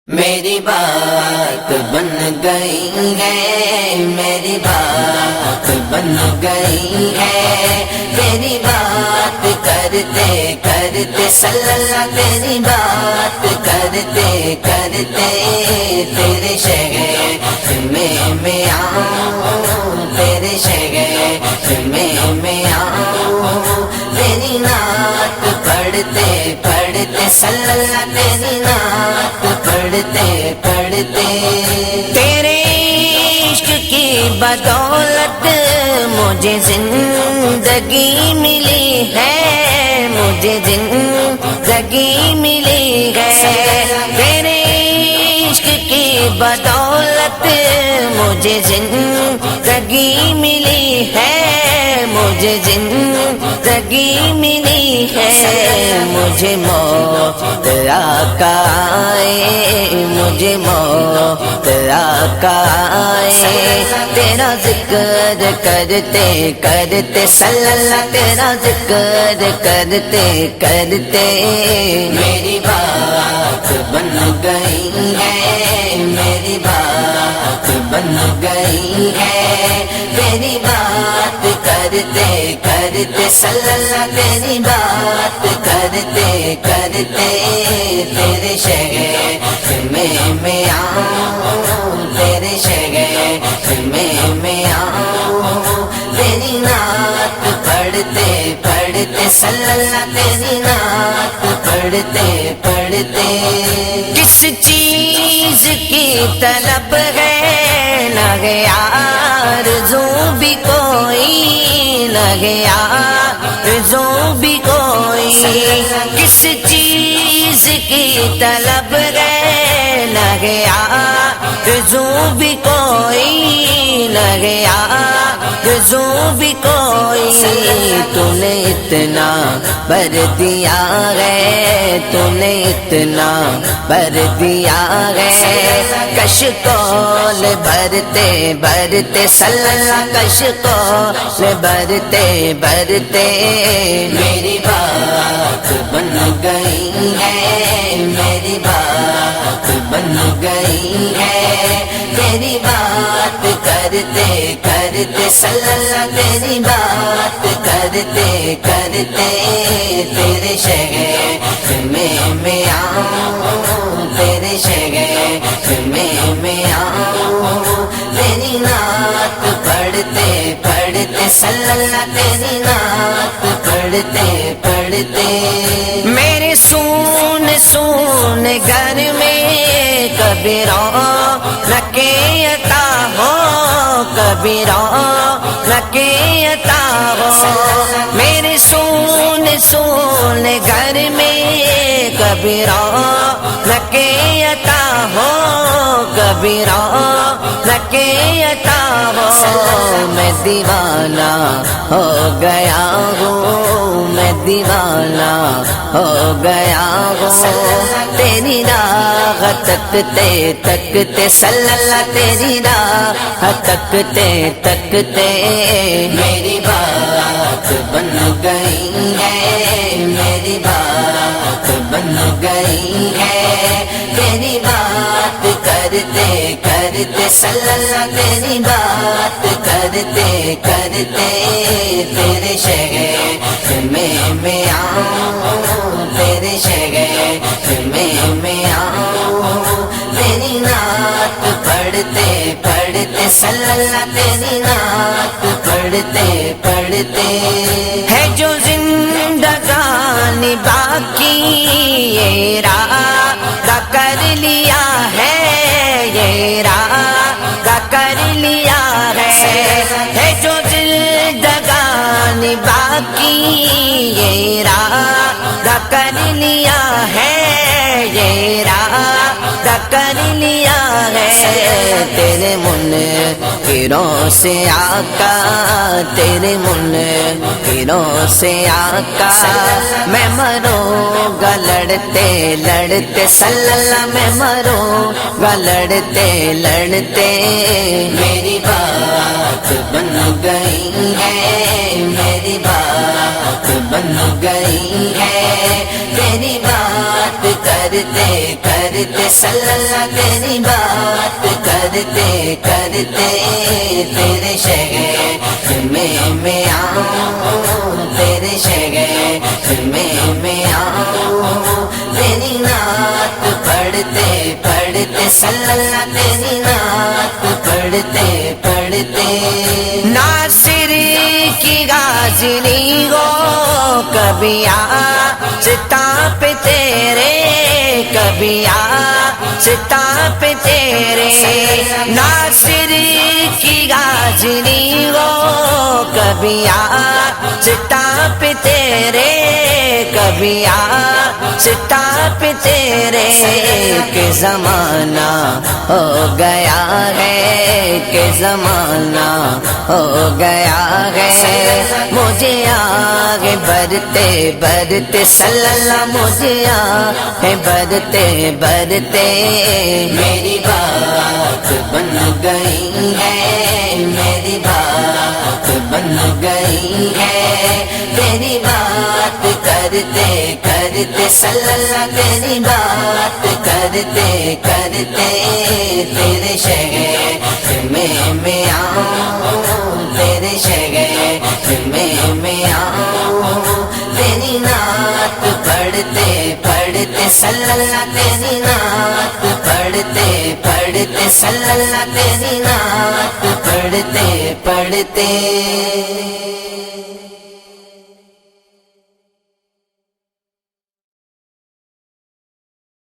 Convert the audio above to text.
میری بات بن گئی ہے، میری بات بن گئی ہے، تیری بات کرتے کرتے صلی اللہ، تیری بات کرتے کرتے تیرے شہر میں آؤں، تیرے شہر میں آؤں، تیری نعت پڑھتے پڑھتے صلی اللہ، تیری نعت پڑھتے پڑھتے تیرے عشق کی بدولت مجھے زندگی ملی ہے، مجھے زندگی ملی ہے، تیرے عشق کی بدولت مجھے زندگی ملی ہے، مجھے زندگی ملی ہے، مجھے موت آقا آئے، مجھے موت آقا آئے، تیرا ذکر کرتے کرتے صلی اللہ، تیرا ذکر کرتے کرتے میری بات بن گئی ہے، میری بات بن گئی ہے، تیری بات کرتے کرتے صلی اللہ، تیری بات کرتے کرتے تیرے شہر میں آؤں، تیرے شہر میں آؤں، تیری نعت پڑھتے پڑھتے صلی اللہ، تیری نعت پڑھتے پڑھتے کس چیز کی طلب ہے، نہ ہے آرزو بھی کوئی، نہ ہے آرزو بھی کوئی، کس چیز کی طلب ہے، نہ ہے آرزو بھی کوئی، نہ ہے آرزو بھی کوئی، تو نے اتنا بھر دیا ہے، تو نے اتنا بھر دیا ہے، کش کول بھرتے بھرتے صلی اللہ، کش کول بھرتے بھرتے میری بات بن گئی ہے، میری بات بن گئی ہے، تیری بات کرتے کرتے صلی اللہ، تیری بات کرتے کرتے تیرے شہر میں آؤں، تیرے شہر میں آؤں، تیری نعت پڑھتے پڑھتے صلی اللہ، تیری نعت پڑھتے پڑھتے میرے سون سون گھر میں کبھی رونق عطا ہو، کبھی رونق عطا ہو، میرے سون سون گھر میں کبھی رونق عطا ہو، کبھی رونق عطا ہو، میں دیوانہ ہو گیا ہوں، میں دیوانہ ہو گیا ہوں، تیری راہ تکتے تکتے صلی اللہ، تیری راہ تکتے تکتے میری بات بن گئی ہے، میری بات بن گئی ہے، تیری بات کرتے کرتے صلی اللہ، تیری بات کرتے کرتے تیرے شہر میں آؤں، تیرے شہر میں آؤں، تیری نعت پڑھتے پڑھتے صلی اللہ، تیری نعت پڑھتے پڑھتے ہے جو زندگانی باقی یہ راہ کر لیا ہے، یہ راہ کر لیا ہے جو زندگانی باقی یہ راہ کر لیا ہے، یہ راہ کر لیا ہے تیرے منکروں سے آقا، تیرے منکروں سے آقا، میں مروں گا لڑتے لڑتے صلی اللہ، میں مروں گا لڑتے لڑتے، میری بات بن گئی ہے، میری بات بن گئی ہے، تیری بات کرتے کرتے صلی اللہ، تیری بات کرتے کرتے، تیرے شہر میں آؤں، تیرے شہر میں آؤں، تیری نعت پڑھتے پڑھتے صلی اللہ، تیری نعت پڑھتے پڑھتے، ناصر کی غازلی ہو کبھی آستا پہ تیرے، کبھی آستا پہ تیرے، ناصر کی غازلی ہو کبھی آستا پہ تیرے، کبھی آستا پہ تیرے، کہ زمانہ ہو گیا ہے، کہ زمانہ ہو گیا ہے، مجھے آگے بڑھتے بڑھتے صلی اللہ، مجھے آگے بڑھتے بڑھتے، میری بات بن گئی ہے، میری بات بن گئی ہے، تیری بات کرتے کرتے صلی اللہ، تیری بات کرتے کرتے، تیرے شہر میں آؤں، تیرے شہر میں آؤں، تیری نعت پڑھتے پڑھتے صلی اللہ، تیری نعت پڑھتے پڑھتے صلی اللہ، تیری نعت پڑھتے پڑھتے۔